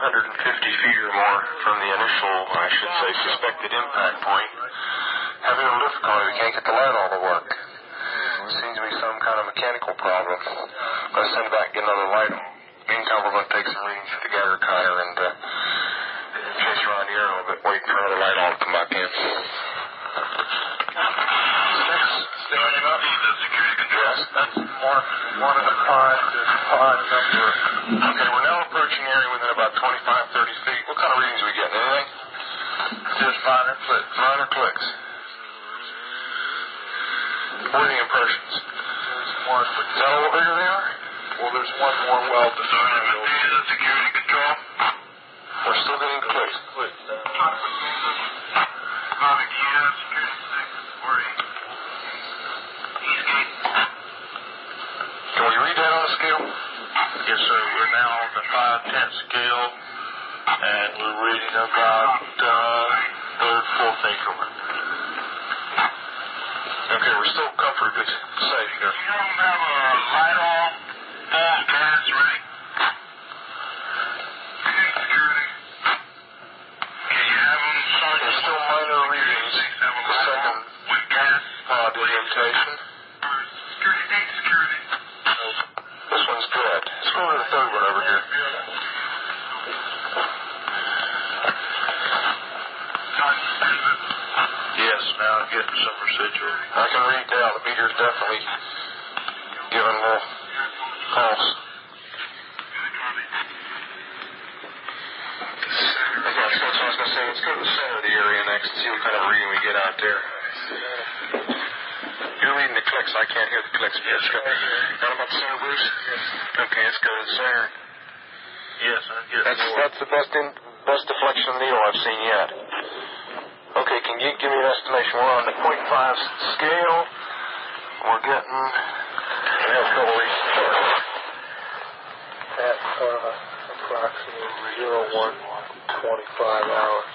feet or more from the initial, I should say, suspected impact point. Having a lift difficulty. We can't get the light on to work. Seems to be some kind of mechanical problem. I'm going to send it back and get another light on. Meantime, we're going to take some readings for the Geiger counter and chase around the air a little bit, wait for another light on to come back in. Standing up. Security control. Yes. That's one of the pod number. Okay, we're now approaching the area within about 25-30 feet. What kind of readings are we getting? Anything? Just minor clicks. Minor clicks. What are the impressions? There's one. Is that a little bigger they are? Well, there's one more well designed. Security control. We're still getting clicks. Can we read that on a scale? Yes, sir. We're now on the 5/10 scale, and we're reading about third, fourth increment. Okay, we're still comfortably safe here. You don't have a light on, full gas ready? Security. Can you have them? There's still minor readings. The second with gas pod orientation. Security. This one's good. Let's go to the third one over here. Yes, now I'm getting some residual. I can read down. The meter's definitely giving a little pulse. Okay, that's what I was going to say. Let's go to the center of the area next and see what kind of reading we get out there. You're reading the clicks. I can't hear the clicks. Yes, go. Got about the center, Bruce? Yes. Okay, let's go to the center. Yes, I get it. That's the best deflection of the needle I've seen yet. Okay, can you give me an estimation? We're on the 0.5 scale. We're getting... We have a couple readings. At approximately 01:25 hours.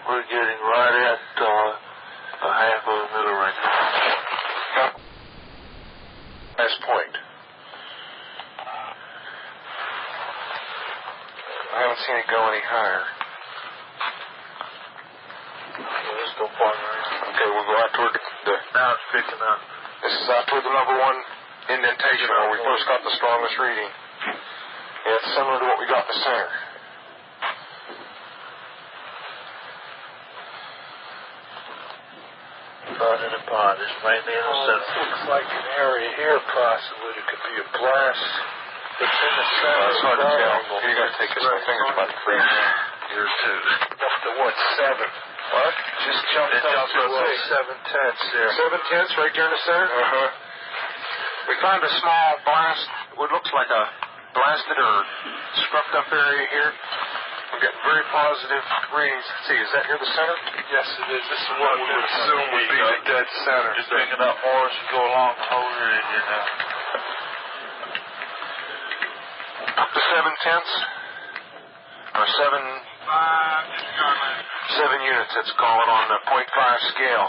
We're getting right at a half of a meter right now. Last point. I haven't seen it go any higher. Let's go farther. Okay, we'll go out toward the... Now it's picking up. This is out toward the number one indentation where we first got the strongest reading. Yeah, it's similar to what we got in the center. In a pod. It's mainly in the center. It looks like an area here, possibly. It could be a blast. It's in the center. It's hard to tell. You got to take this. My finger's about to freeze. Yours too. Up to what, 7? What? Just jumped up to 7/10 there. 7/10 right there in the center? Uh-huh. We found a small blast, what looks like a blasted or scruffed up area here. We've got very positive readings. Let's see, is that near the center? Yes, it is. This is what we would assume would be the dead center. Just picking up more as you go along the whole area here now. Up to 7/10 or 7 units, let's call it, on the 0.5 scale.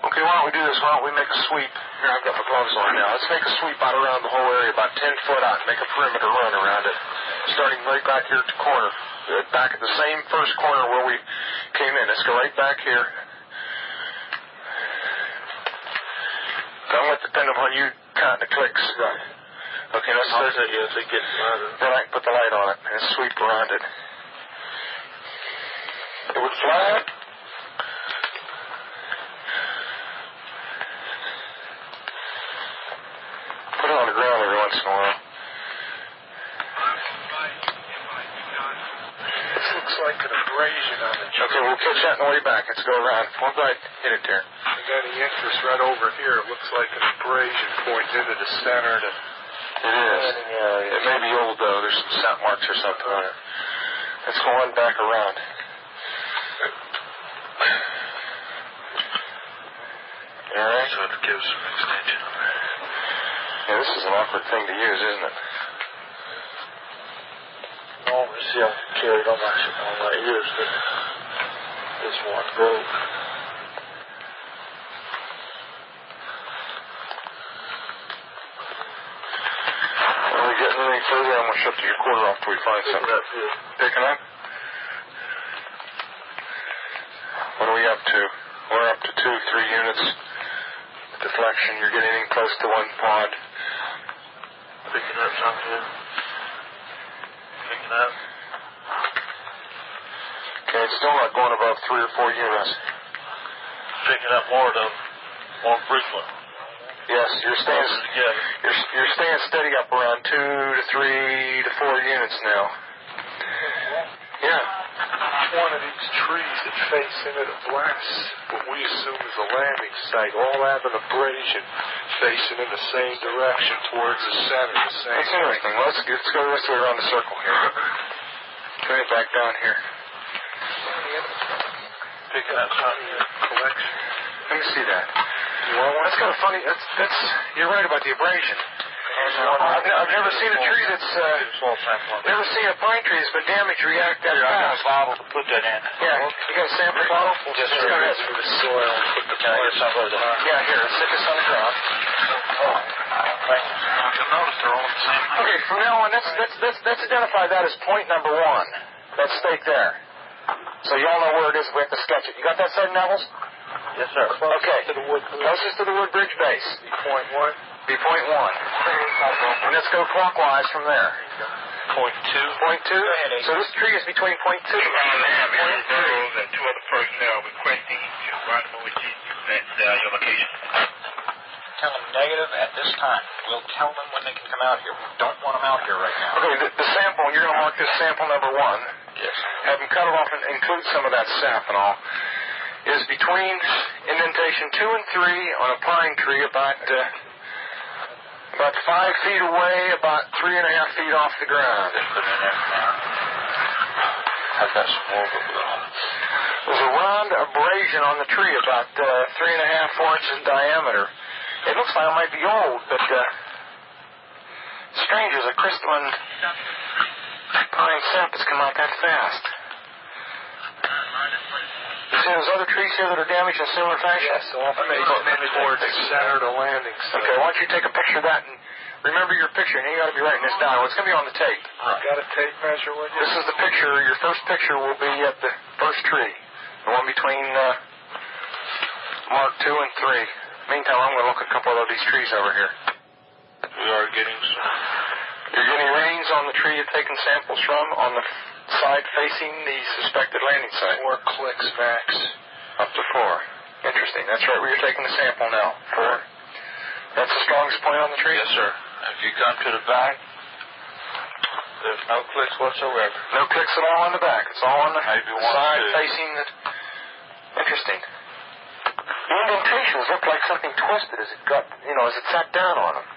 Okay, why don't we do this? Why don't we make a sweep? Here, I've got my gloves on now. Let's make a sweep out around the whole area, about 10 foot out, and make a perimeter run around it. Starting right back here at the corner. Back at the same first corner where we came in. Let's go right back here. Don't let it depend upon you counting the clicks. Right. Okay, let's get then I can put the light on it and sweep around it. It would fly. Put it on the ground every once in a while. This looks like an abrasion on the Okay, we'll catch that on the way back. Let's go around. One right, hit it there. I got the interest right over here. It looks like an abrasion points into the center. It is. It may be old, though. There's some sap marks or something on it. Let's go on back around. All right. So it gives some extension on that. Yeah, this is an awkward thing to use, isn't it? No, let me see. I can carry it on my ears, but this one broke. we getting any further, I'm going to shut the recorder off till we find something. Picking up? What are we up to? We're up to 2-3 units. Deflection, you're getting in close to one pod. Picking up something. Picking up. Okay, it's still not going above 3 or 4 units. Picking up more though. More frequent. Yes, you're staying steady up around 2 to 3 to 4 units now. Yeah. One of these trees that face into the blast, what we assume is a landing site, all having a bridge and facing in the same direction towards the center. That's interesting. Let's go the rest of the way around the circle here. Turn it back down here. Picking up something in the collection. Let me see that. That's kind of funny. You're right about the abrasion. I've never seen a tree that's never seen a pine tree that's been damaged react that fast. I got a bottle to put that in. Yeah, you got a sample bottle? Just go ahead through the soil and put the plants on the ground. Yeah, here, stick this on the ground. You'll notice they're all the same. Okay, from now on, let's identify that as point number 1. That stake there. So you all know where it is. We have to sketch it. You got that, Sergeant Nevels? Yes, sir. Okay. Closest to the woodbridge base. Point 1. Be point 1. And let's go clockwise from there. Point 2. Point 2? So this tree is between point 2 and point 3. And 2 other personnel requesting to rendezvous with you at your location. Tell them negative at this time. We'll tell them when they can come out here. We don't want them out here right now. Okay, the sample, you're going to mark this sample number 1. Yes. Have them cut it off and include some of that sap and all. Is between indentation 2 and 3 on a pine tree about 5 feet away, about 3.5 feet off the ground. I've got some more. There's a round abrasion on the tree about 3.5, 4 inches in diameter. It looks like it might be old, but strange as a crystalline pine sap has come out that fast. You see those other trees here that are damaged in similar fashion? Yes, all facing towards the center of the landing site. Okay, why don't you take a picture of that and remember your picture, and you got to be writing this down. It's going to be on the tape. Got a tape measure with you? This is the picture. Your first picture will be at the first tree, the one between mark 2 and 3. Meantime, I'm going to look at a couple of these trees over here. We are getting some. You're getting readings on the tree you've taken samples from on the side facing the suspected landing site. 4 clicks max. Up to 4. Interesting. That's right where you're taking the sample now. 4. That's the strongest point on the tree? Yes, sir. If you come to the back, there's no clicks whatsoever. No clicks at all on the back. It's all on the Maybe one side or two. facing the... Interesting. The indentations look like something twisted as it got, as it sat down on them.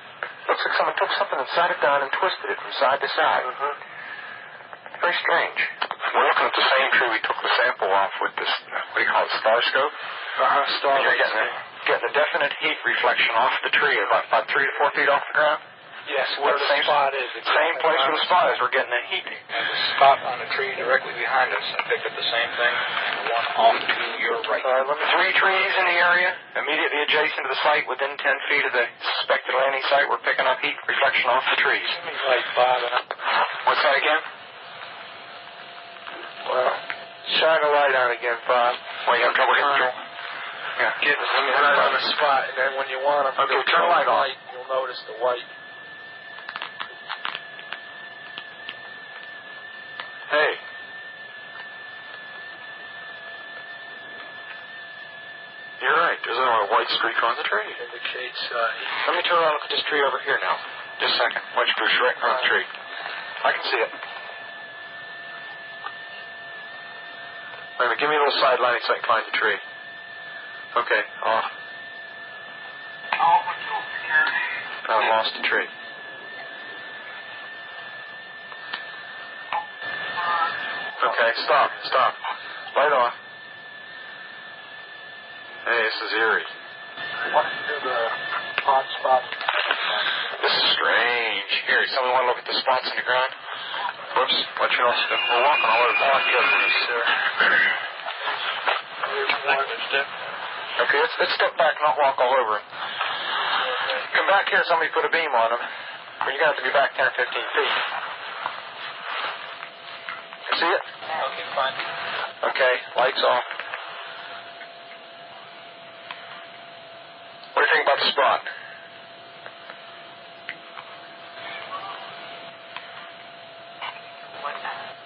Looks like someone took something and sat it down and twisted it from side to side. Very strange. We're looking at the same tree we took the sample off with this, what do you call it, star scope? Star You're getting a definite heat reflection off the tree, about 3 to 4 feet off the ground. Yes, where the spot is. Same place where the spot is. We're getting a heat. And the spot on the tree directly behind us, I picked up the same thing. The one off to your right. 3 trees in the area, immediately adjacent to the site, within 10 feet of the suspected landing site. We're picking up heat reflection off the trees. Like Bob. What's that again? Well, shine a light on again, Bob. Well, you have trouble getting through? Yeah. Get right on the spot, and then when you want them, Okay, turn the light on. You'll notice the white. Hey. You're right. There's a white streak on the tree. Indicates Let me turn around and look at this tree over here now. Just a second. White streak right on the tree. I can see it. Wait a minute. Give me a little side lighting so I can find the tree. Okay. Off. I've lost the tree. Okay, stop. Light off. Hey, this is eerie. what is the hot spot? This is strange. Here, somebody want to look at the spots in the ground? Whoops. Watch your nose. We're walking all over the place, sir. Okay, let's step back and not walk all over him. Come back here, somebody put a beam on him. Well, you're going to have to be back 10 or 15 feet. See it? Okay, fine. Okay, lights off. What do you think about the spot?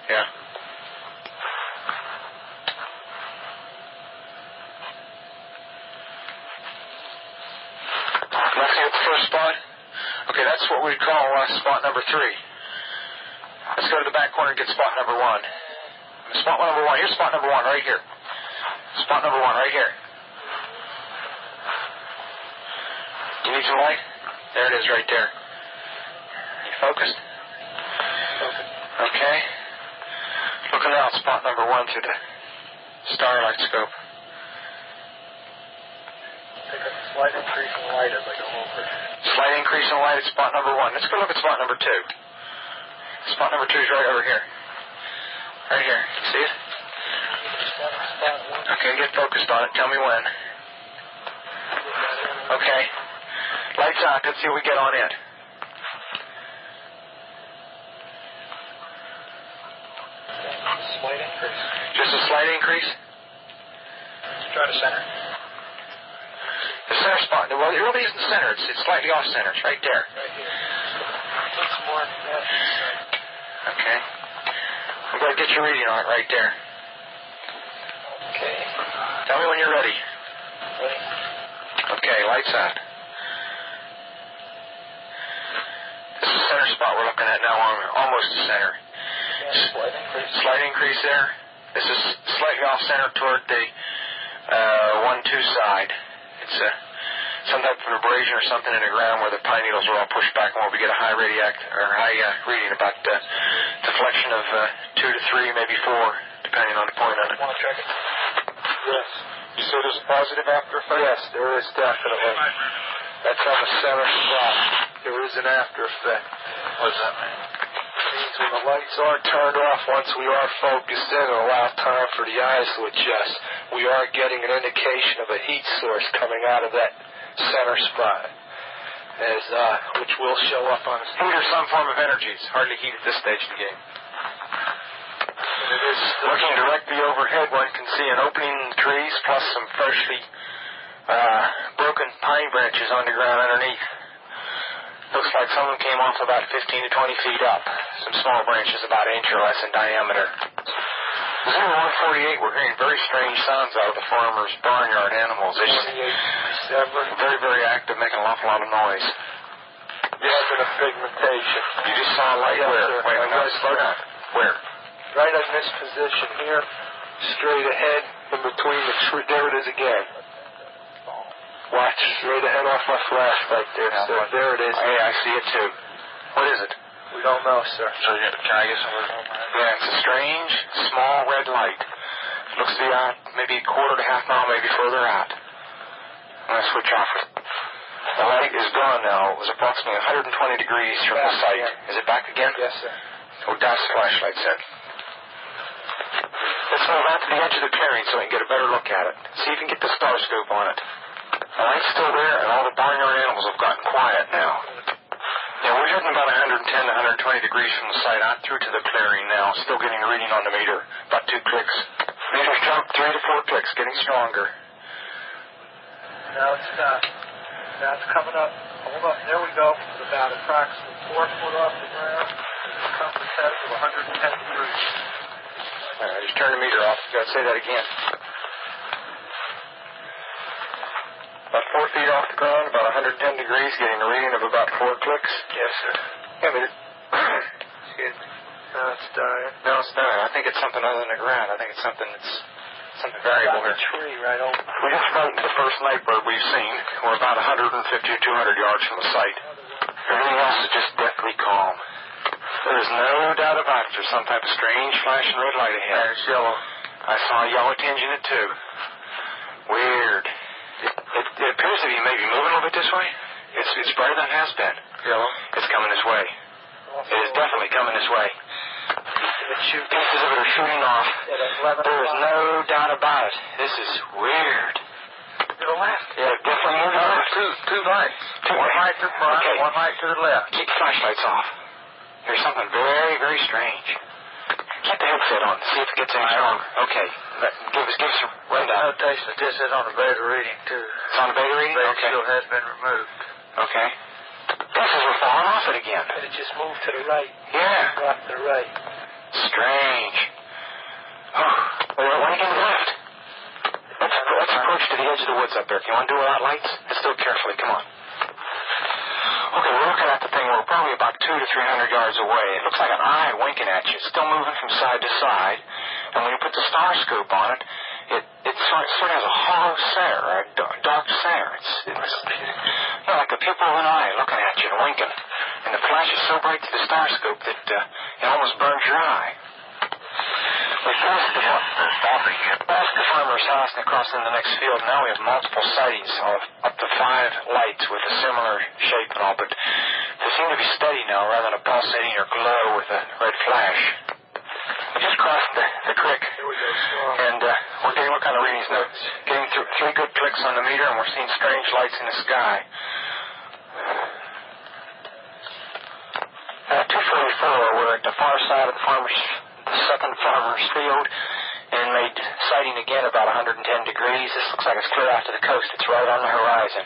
Yeah. Let's see at the first spot. Okay, that's what we call spot number 3. Let's go to the back corner and get spot number 1. Spot number 1. Here's spot number 1 right here. Spot number 1 right here. Do you need some light? There it is right there. You focused? Okay. Looking out spot number 1 through the starlight scope. Take a slight increase in light as I go over. Slight increase in light at spot number 1. Let's go look at spot number 2. Spot number 2 is right over here. Right here. See it? Okay, get focused on it. Tell me when. Okay. Lights out. Let's see what we get on it. Slight increase. Just a slight increase? Try to center. The center spot. Well, it really isn't center. It's slightly off center. It's right there. Right here. Looks more net. Okay. I'm going to get your reading on it right there. Okay. Tell me when you're ready. Ready? Okay, lights out. This is the center spot we're looking at now. Almost the center. Yeah, slight increase. Slight increase there. This is slightly off center toward the 1-2 side. It's some type of abrasion or something in the ground where the pine needles are all pushed back, and where we get a high reading about deflection of 2 to 3, maybe 4, depending on the point on it. Want to check it? Yes. You say there's a positive after effect? Yes, there is definitely. That's on the center spot. There is an after effect. What does that mean? It means when the lights are turned off, once we are focused in and allow time for the eyes to adjust, we are getting an indication of a heat source coming out of that center spot, which will show up on the Heat or some form of energy. It's hardly heat at this stage of the game. It is Looking directly overhead, one can see an opening in the trees, plus some freshly broken pine branches on the ground underneath. Looks like some of them came off about 15 to 20 feet up. Some small branches about an inch or less in diameter. Zero 148, we're hearing very strange sounds out of the farmer's barnyard animals. They're just 28, very, very active, making an awful lot of noise. yes, and a pigmentation. You just saw a light Yes, where? sir. Wait, no, slow down. Where? Right in this position here, straight ahead, in between the tree. There it is again. Watch, straight ahead off my flashlight there, sir. There it is. Hey, I see it too. What is it? We don't know, sir. So, can I get some of it? Yeah, it's a strange, small red light. It looks to be out maybe a quarter to half mile, maybe further out. I'm going to switch off it. The light is gone now. It was approximately 120 degrees from the site. Is it back again? Yes, sir. Oh, that's the flashlight set. Let's move out to the edge of the clearing so we can get a better look at it. See if you can get the star scope on it. The light's still there, and all the barnyard animals have gotten quiet now. Yeah, we're heading about 110 to 120 degrees from the site out through to the clearing now. Still getting a reading on the meter. About 2 clicks. Meter's jumped 3 to 4 clicks, getting stronger. Now it's stopped. Now it's coming up. Hold up. There we go. It's about approximately 4 foot off the ground. It's compass test of 110 degrees. All right, just turn the meter off. You got to say that again. About 4 feet off the ground, about 110 degrees, getting a reading of about 4 clicks. Yes, sir. Yeah, but Excuse me. Now it's dying. no, it's not. I think it's something other than the ground. I think it's something variable Got here. the tree right over. We just frightened the first night bird we've seen. We're about 150 or 200 yards from the site. Everything else is just deathly calm. There is no doubt about it. There's some type of strange flashing red light ahead. It's yellow. I saw a yellow tinge in it too. Weird. It appears to be maybe moving a little bit this way. It's brighter than it has been. Yellow. It's coming this way. It is definitely coming this way. Pieces of it are shooting off. There is no doubt about it. This is weird. To the left. Yeah, definitely moving left too. two lights. One light to the front, Okay. one light to the left. Keep the flashlights off. There's something very, very strange. Keep the headset on. See if it gets any stronger. Okay. Give us a rundown. Notation that this is on the beta reading, too. It's on the beta reading? The Okay. shield has been removed. Okay. This is we're falling off it again. And it just moved to the right. Yeah. Off to the right. Strange. Oh, we're going to the left. Let's approach to the edge of the woods up there. You want to do without lights? Let's do it carefully. Come on. Okay, we're looking at the thing. We're probably about 200 to 300 yards away. It looks like an eye winking at you. It's still moving from side to side. And when you put the star scope on it, it sort of has a hollow stare, a dark stare. It's like the pupil of an eye looking at you and winking. And the flash is so bright through the star scope that it almost burns your eye. We passed the farmer's house and across in the next field. Now we have multiple sightings of up to 5 lights with a similar shape and all, but they seem to be steady now rather than a pulsating or glow with a red flash. We just crossed the creek, and we're getting what kind of readings now? Getting through 3 good clicks on the meter, and we're seeing strange lights in the sky. 244, we're at the far side of the second farmer's field, and made sighting again about 110 degrees. This looks like it's clear out to the coast. It's right on the horizon.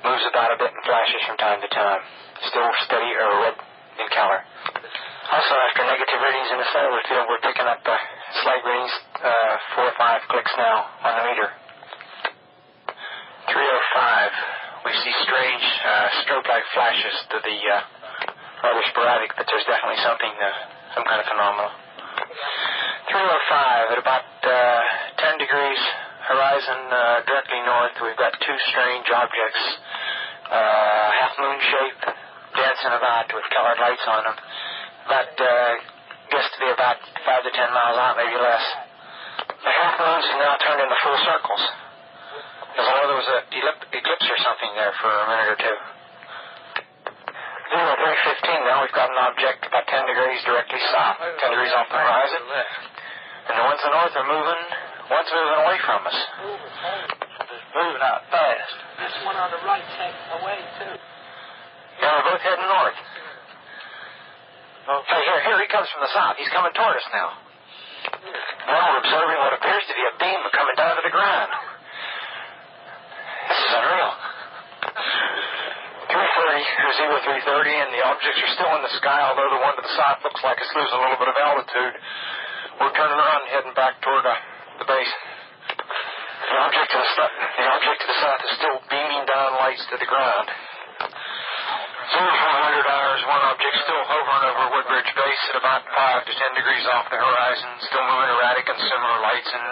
Moves about a bit and flashes from time to time. Still steady or red in color. Also, after negative readings in the center of the field, we're picking up slight readings, 4 or 5 clicks now on the meter. 305, we see strange strobe-like flashes to the rather sporadic, but there's definitely something, some kind of phenomenon. 305, at about 10 degrees horizon directly north, we've got 2 strange objects, half-moon shape, dancing about with colored lights on them. About, guess to be about 5 to 10 miles out, maybe less. The half-moons have now turned into full circles. As though there was an eclipse or something there for a minute or two. 315 now, we've got an object about 10 degrees directly south, 10 degrees off the horizon. And the ones in the north are moving, one's moving away from us. It's moving out fast. This one on the right's heading away, too. Yeah, we're both heading north. Okay. Hey, here he comes from the south. He's coming toward us now. Now we're observing what appears to be a beam coming down to the ground. This is unreal. 330, 330, and the objects are still in the sky, although the one to the south looks like it's losing a little bit of altitude. We're turning around and heading back toward the base. The object to the south is still beaming down lights to the ground. 0400 hours, one object still hovering over Woodbridge Base at about 5 to 10 degrees off the horizon, still moving erratic and similar lights and